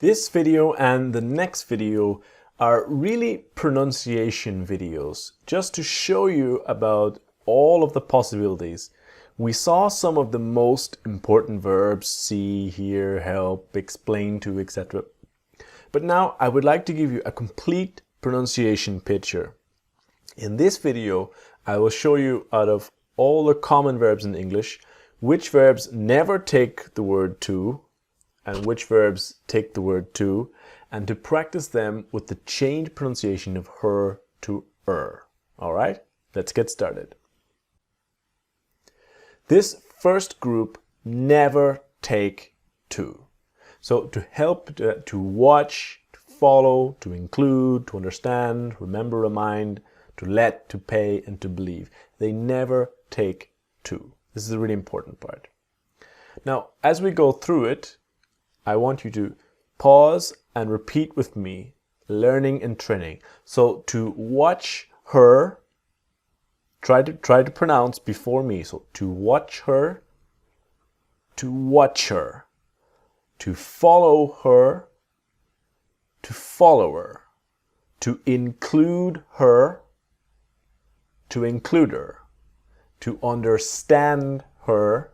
This video and the next video are really pronunciation videos, just to show you about all of the possibilities. We saw some of the most important verbs: see, hear, help, explain to, etc. But now I would like to give you a complete pronunciation picture. In this video, I will show you, out of all the common verbs in English, which verbs never take the word to and which verbs take the word to, and to practice them with the changed pronunciation of her to All right, let's get started. This first group never take to. So to help, to watch, to follow, to include, to understand, remember, remind, to let, to pay, and to believe. They never take to. This is a really important part. Now, as we go through it, I want you to pause and repeat with me, learning and training. So to watch her, try to pronounce before me. So to watch her, to watch her, to follow her, to follow her, to include her, to include her, to understand her,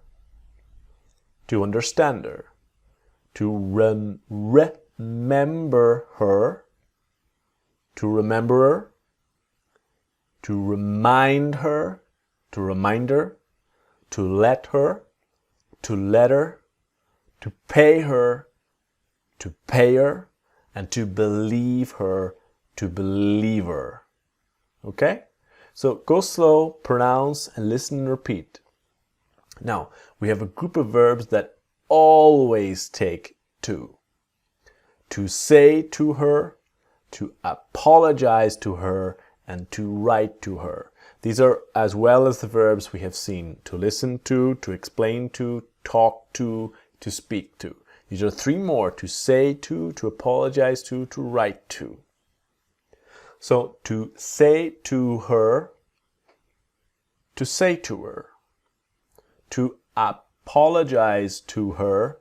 to understand her, to remember her, to remember her, to remind her, to remind her, to let her, to let her, to pay her, to pay her, and to believe her, to believe her. Okay? So go slow, pronounce, and listen and repeat. Now, we have a group of verbs that always take to. To say to her, to apologize to her, and to write to her. These are as well as the verbs we have seen: to listen to explain to, talk to speak to. These are three more: to say to apologize to write to. So to say to her, to say to her. To apologize to her,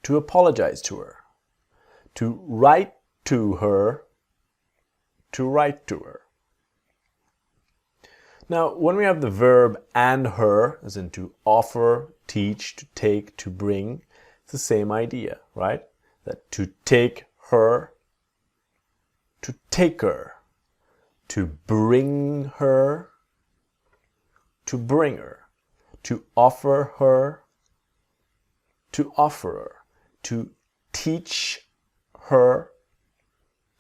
to apologize to her. To write to her, to write to her. Now, when we have the verb and her, as in to offer, teach, to take, to bring, it's the same idea, right? That to take her, to take her, to bring her, to bring her, to offer her, to offer her, to teach her,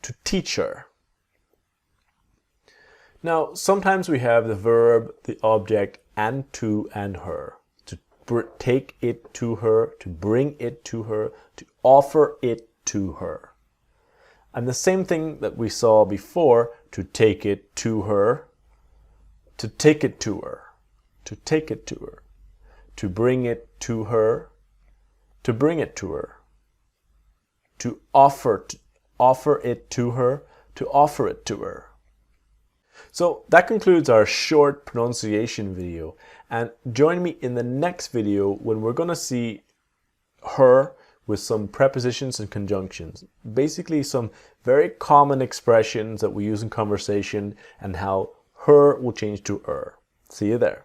to teach her. Now, sometimes we have the verb, the object, and to and her. To take it to her, to bring it to her, to offer it to her. And the same thing that we saw before: to take it to her, to take it to her, to take it to her, to bring it to her, to bring it to her, to offer it to her, to offer it to her. So that concludes our short pronunciation video, and join me in the next video when we're going to see her with some prepositions and conjunctions. Basically some very common expressions that we use in conversation and how her will change to See you there.